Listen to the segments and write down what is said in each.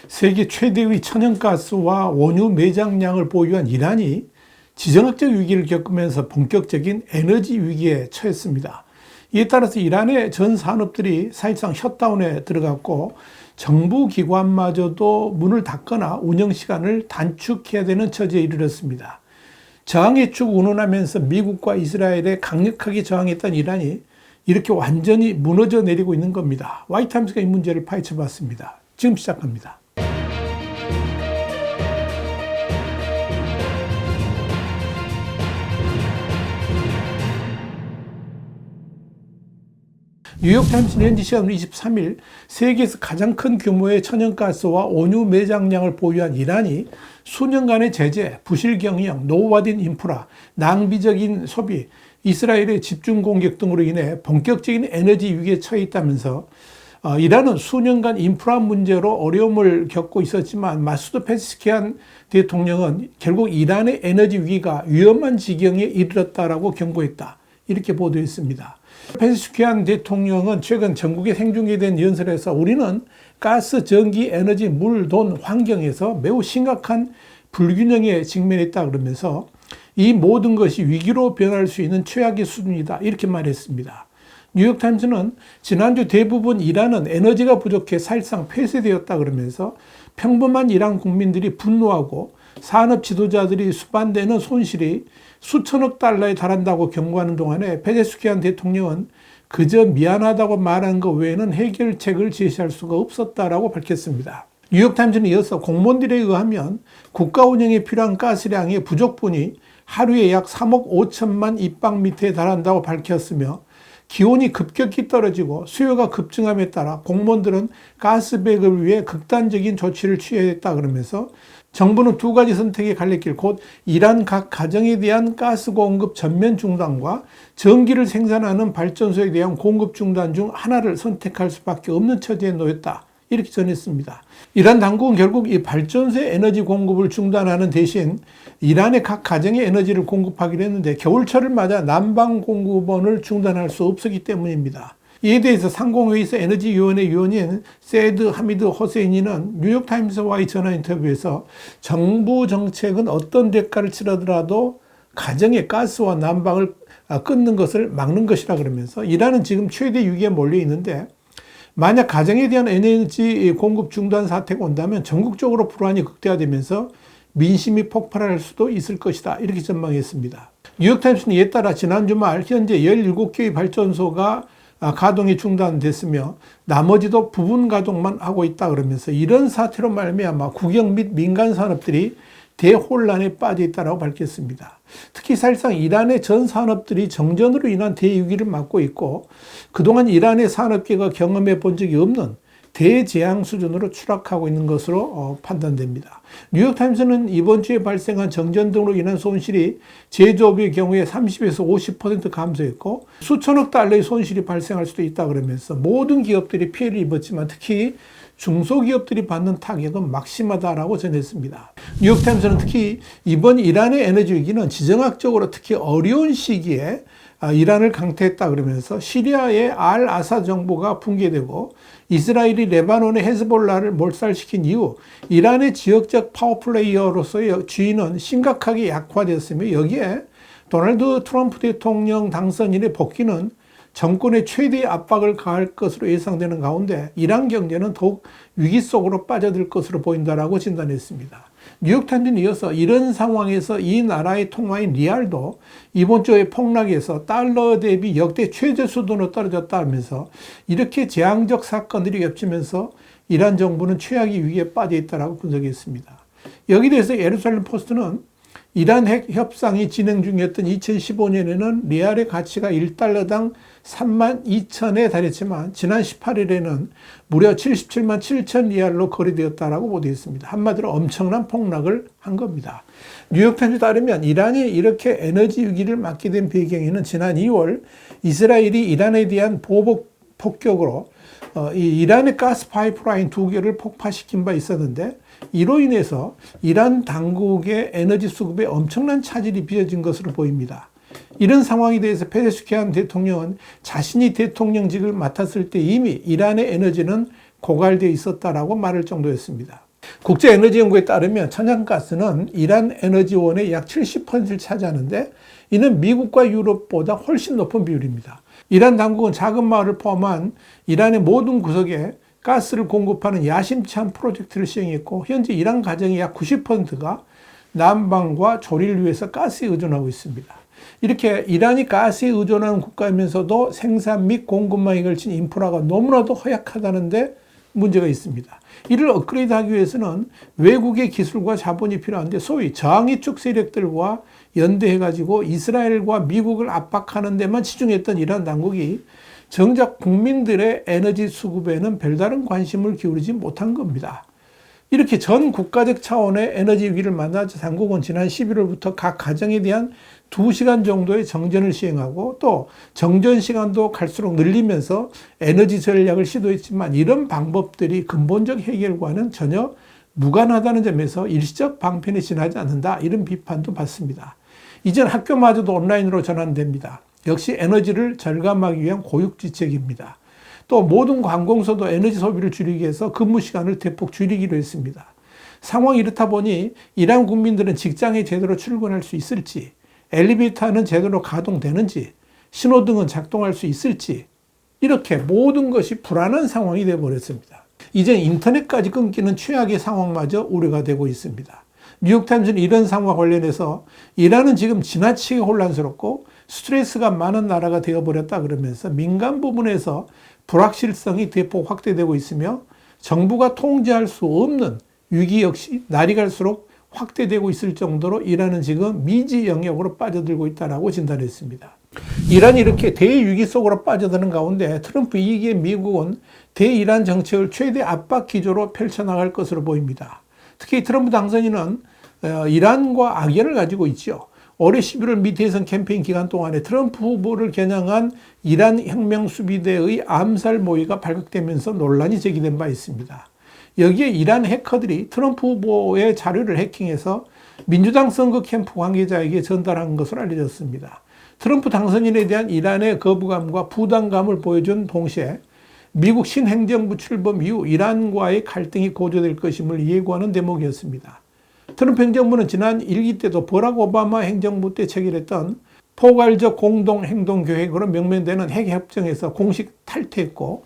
세계 최대의 천연가스와 원유 매장량을 보유한 이란이 지정학적 위기를 겪으면서 본격적인 에너지 위기에 처했습니다. 이에 따라서 이란의 전 산업들이 사실상 셧다운에 들어갔고 정부 기관마저도 문을 닫거나 운영 시간을 단축해야 되는 처지에 이르렀습니다. 저항의 축 운운하면서 미국과 이스라엘에 강력하게 저항했던 이란이 이렇게 완전히 무너져 내리고 있는 겁니다. 와이타임스가 이 문제를 파헤쳐 봤습니다. 지금 시작합니다. 뉴욕타임스는 현지 시간으로 23일 세계에서 가장 큰 규모의 천연가스와 원유 매장량을 보유한 이란이 수년간의 제재, 부실 경영, 노후화된 인프라, 낭비적인 소비, 이스라엘의 집중 공격 등으로 인해 본격적인 에너지 위기에 처해 있다면서 이란은 수년간 인프라 문제로 어려움을 겪고 있었지만 마수드 페제슈키안 대통령은 결국 이란의 에너지 위기가 위험한 지경에 이르렀다라고 경고했다. 이렇게 보도했습니다. 페제슈키안 대통령은 최근 전국에 생중계된 연설에서 우리는 가스, 전기, 에너지, 물, 돈, 환경에서 매우 심각한 불균형에 직면했다 그러면서 이 모든 것이 위기로 변할 수 있는 최악의 수준이다 이렇게 말했습니다. 뉴욕타임스는 지난주 대부분 이란은 에너지가 부족해 사실상 폐쇄되었다 그러면서 평범한 이란 국민들이 분노하고 산업 지도자들이 수반되는 손실이 수천억 달러에 달한다고 경고하는 동안에 페제슈키안 대통령은 그저 미안하다고 말한 것 외에는 해결책을 제시할 수가 없었다라고 밝혔습니다. 뉴욕타임스는 이어서 공무원들에 의하면 국가 운영에 필요한 가스량의 부족분이 하루에 약 3억 5천만 입방미터에 달한다고 밝혔으며 기온이 급격히 떨어지고 수요가 급증함에 따라 공무원들은 가스백을 위해 극단적인 조치를 취했다 그러면서 정부는 두 가지 선택의 갈래길, 곧 이란 각 가정에 대한 가스 공급 전면 중단과 전기를 생산하는 발전소에 대한 공급 중단 중 하나를 선택할 수밖에 없는 처지에 놓였다. 이렇게 전했습니다. 이란 당국은 결국 이 발전소의 에너지 공급을 중단하는 대신 이란의 각 가정에 에너지를 공급하기로 했는데 겨울철을 맞아 난방 공급원을 중단할 수 없었기 때문입니다. 이에 대해서 상공회의소 에너지위원회 위원인 세드 하미드 호세인이는 뉴욕타임스와의 전화 인터뷰에서 정부 정책은 어떤 대가를 치르더라도 가정의 가스와 난방을 끊는 것을 막는 것이라 그러면서 이란은 지금 최대 위기에 몰려 있는데 만약 가정에 대한 에너지 공급 중단 사태가 온다면 전국적으로 불안이 극대화되면서 민심이 폭발할 수도 있을 것이다. 이렇게 전망했습니다. 뉴욕타임스는 이에 따라 지난 주말 현재 17개의 발전소가 가동이 중단됐으며 나머지도 부분 가동만 하고 있다 그러면서 이런 사태로 말미암아 국영 및 민간 산업들이 대혼란에 빠져 있다고 밝혔습니다. 특히 사실상 이란의 전 산업들이 정전으로 인한 대위기를 맞고 있고 그동안 이란의 산업계가 경험해 본 적이 없는 대재앙 수준으로 추락하고 있는 것으로 판단됩니다. 뉴욕타임스는 이번 주에 발생한 정전 등으로 인한 손실이 제조업의 경우에 30에서 50% 감소했고 수천억 달러의 손실이 발생할 수도 있다 그러면서 모든 기업들이 피해를 입었지만 특히 중소기업들이 받는 타격은 막심하다라고 전했습니다. 뉴욕타임스는 특히 이번 이란의 에너지 위기는 지정학적으로 특히 어려운 시기에 이란을 강퇴했다 그러면서 시리아의 알 아사 정부가 붕괴되고 이스라엘이 레바논의 헤즈볼라를 몰살시킨 이후 이란의 지역적 파워플레이어로서의 지위는 심각하게 약화되었으며 여기에 도널드 트럼프 대통령 당선 이래 복귀는 정권의 최대의 압박을 가할 것으로 예상되는 가운데 이란 경제는 더욱 위기 속으로 빠져들 것으로 보인다라고 진단했습니다. 뉴욕타임스는 이어서 이런 상황에서 이 나라의 통화인 리알도 이번 주에 폭락해서 달러 대비 역대 최저 수준으로 떨어졌다면서 이렇게 재앙적 사건들이 겹치면서 이란 정부는 최악의 위기에 빠져 있다고 분석했습니다. 여기에 대해서 예루살렘 포스트는 이란 핵 협상이 진행 중이었던 2015년에는 리알의 가치가 1달러당 32,000에 달했지만 지난 18일에는 무려 77만 7천 리알로 거래되었다라고 보도했습니다. 한마디로 엄청난 폭락을 한 겁니다. 뉴욕타임스에 따르면 이란이 이렇게 에너지 위기를 맞게 된 배경에는 지난 2월 이스라엘이 이란에 대한 보복 폭격으로 이란의 가스 파이프라인 2개를 폭파시킨 바 있었는데 이로 인해서 이란 당국의 에너지 수급에 엄청난 차질이 빚어진 것으로 보입니다. 이런 상황에 대해서 페제슈키안 대통령은 자신이 대통령직을 맡았을 때 이미 이란의 에너지는 고갈되어 있었다라고 말할 정도였습니다. 국제에너지연구에 따르면 천연가스는 이란 에너지원의 약 70%를 차지하는데 이는 미국과 유럽보다 훨씬 높은 비율입니다. 이란 당국은 작은 마을을 포함한 이란의 모든 구석에 가스를 공급하는 야심찬 프로젝트를 시행했고 현재 이란 가정의 약 90%가 난방과 조리를 위해서 가스에 의존하고 있습니다. 이렇게 이란이 가스에 의존하는 국가이면서도 생산 및 공급망에 걸친 인프라가 너무나도 허약하다는데 문제가 있습니다. 이를 업그레이드하기 위해서는 외국의 기술과 자본이 필요한데 소위 저항이축 세력들과 연대해가지고 이스라엘과 미국을 압박하는 데만 치중했던 이란 당국이 정작 국민들의 에너지 수급에는 별다른 관심을 기울이지 못한 겁니다. 이렇게 전 국가적 차원의 에너지 위기를 만나자 당국은 지난 11월부터 각 가정에 대한 2시간 정도의 정전을 시행하고 또 정전 시간도 갈수록 늘리면서 에너지 전략을 시도했지만 이런 방법들이 근본적 해결과는 전혀 무관하다는 점에서 일시적 방편에 지나지 않는다, 이런 비판도 받습니다. 이젠 학교마저도 온라인으로 전환됩니다. 역시 에너지를 절감하기 위한 고육지책입니다. 또 모든 관공서도 에너지 소비를 줄이기 위해서 근무 시간을 대폭 줄이기로 했습니다. 상황이 이렇다 보니 이란 국민들은 직장에 제대로 출근할 수 있을지, 엘리베이터는 제대로 가동되는지, 신호등은 작동할 수 있을지, 이렇게 모든 것이 불안한 상황이 되어버렸습니다. 이제 인터넷까지 끊기는 최악의 상황마저 우려가 되고 있습니다. 뉴욕타임즈는 이런 상황과 관련해서 이란은 지금 지나치게 혼란스럽고 스트레스가 많은 나라가 되어버렸다 그러면서 민간 부분에서 불확실성이 대폭 확대되고 있으며 정부가 통제할 수 없는 위기 역시 날이 갈수록 확대되고 있을 정도로 이란은 지금 미지 영역으로 빠져들고 있다고 진단했습니다. 이란이 이렇게 대위기 속으로 빠져드는 가운데 트럼프 2기의 미국은 대이란 정책을 최대 압박 기조로 펼쳐나갈 것으로 보입니다. 특히 트럼프 당선인은 이란과 악연을 가지고 있죠. 올해 11월 미 대선 캠페인 기간 동안에 트럼프 후보를 겨냥한 이란 혁명수비대의 암살 모의가 발각되면서 논란이 제기된 바 있습니다. 여기에 이란 해커들이 트럼프 후보의 자료를 해킹해서 민주당 선거 캠프 관계자에게 전달한 것으로 알려졌습니다. 트럼프 당선인에 대한 이란의 거부감과 부담감을 보여준 동시에 미국 신행정부 출범 이후 이란과의 갈등이 고조될 것임을 예고하는 대목이었습니다. 트럼프 행정부는 지난 1기 때도 버락 오바마 행정부 때 체결했던 포괄적 공동행동계획으로 명명되는 핵협정에서 공식 탈퇴했고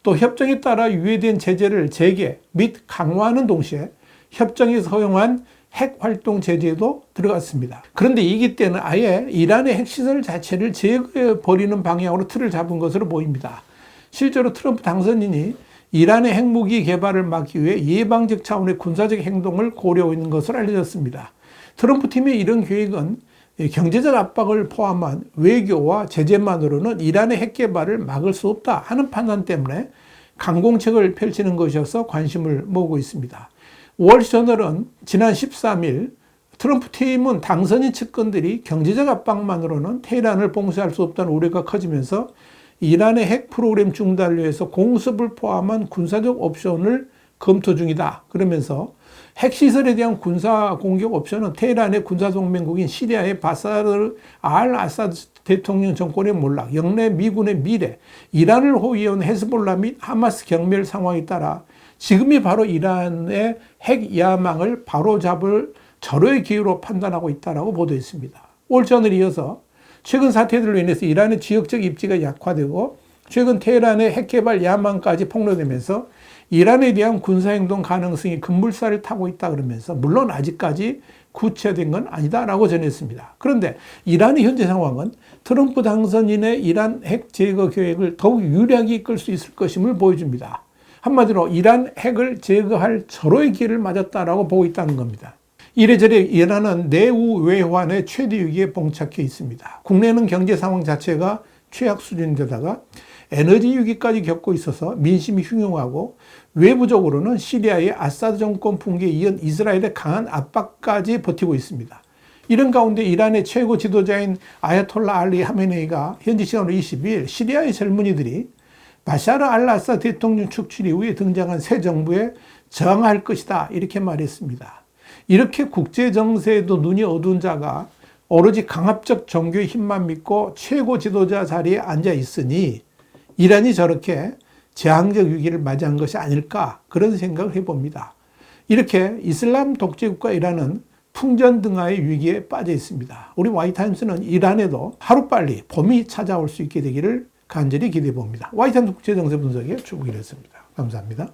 또 협정에 따라 유예된 제재를 재개 및 강화하는 동시에 협정에서 허용한 핵활동 제재도 들어갔습니다. 그런데 2기 때는 아예 이란의 핵시설 자체를 제거해버리는 방향으로 틀을 잡은 것으로 보입니다. 실제로 트럼프 당선인이 이란의 핵무기 개발을 막기 위해 예방적 차원의 군사적 행동을 고려하고 있는 것으로 알려졌습니다. 트럼프 팀의 이런 계획은 경제적 압박을 포함한 외교와 제재만으로는 이란의 핵 개발을 막을 수 없다 하는 판단 때문에 강공책을 펼치는 것이어서 관심을 모으고 있습니다. 월스트리트저널은 지난 13일 트럼프 팀은 당선인 측근들이 경제적 압박만으로는 테헤란을 봉쇄할 수 없다는 우려가 커지면서 이란의 핵 프로그램 중단을 위해서 공습을 포함한 군사적 옵션을 검토 중이다. 그러면서 핵시설에 대한 군사 공격 옵션은 테헤란의 군사동맹국인 시리아의 바사르 알 아사드 대통령 정권의 몰락, 영내 미군의 미래, 이란을 호위해온 헤즈볼라 및 하마스 경멸 상황에 따라 지금이 바로 이란의 핵 야망을 바로잡을 절호의 기회로 판단하고 있다고 보도했습니다. 월전을 이어서 최근 사태들로 인해서 이란의 지역적 입지가 약화되고 최근 테헤란의 핵개발 야망까지 폭로되면서 이란에 대한 군사행동 가능성이 급물살을 타고 있다 그러면서 물론 아직까지 구체화된 건 아니다라고 전했습니다. 그런데 이란의 현재 상황은 트럼프 당선인의 이란 핵 제거 계획을 더욱 유리하게 이끌 수 있을 것임을 보여줍니다. 한마디로 이란 핵을 제거할 절호의 기회를 맞았다라고 보고 있다는 겁니다. 이래저래 이란은 내후 외환의 최대 위기에 봉착해 있습니다. 국내는 경제 상황 자체가 최악 수준인데다가 에너지 위기까지 겪고 있어서 민심이 흉흉하고 외부적으로는 시리아의 아사드 정권 붕괴에 이은 이스라엘의 강한 압박까지 버티고 있습니다. 이런 가운데 이란의 최고 지도자인 아야톨라 알리 하메네이가 현지 시간으로 22일 시리아의 젊은이들이 바샤르 알 아사드 대통령 축출 이후에 등장한 새 정부에 저항할 것이다 이렇게 말했습니다. 이렇게 국제 정세에도 눈이 어두운 자가 오로지 강압적 종교의 힘만 믿고 최고 지도자 자리에 앉아 있으니 이란이 저렇게 재앙적 위기를 맞이한 것이 아닐까 그런 생각을 해봅니다. 이렇게 이슬람 독재국가 이란은 풍전등화의 위기에 빠져 있습니다. 우리 와이타임스는 이란에도 하루빨리 봄이 찾아올 수 있게 되기를 간절히 기대해 봅니다. 와이타임스 국제정세 분석의 주북이었습니다. 감사합니다.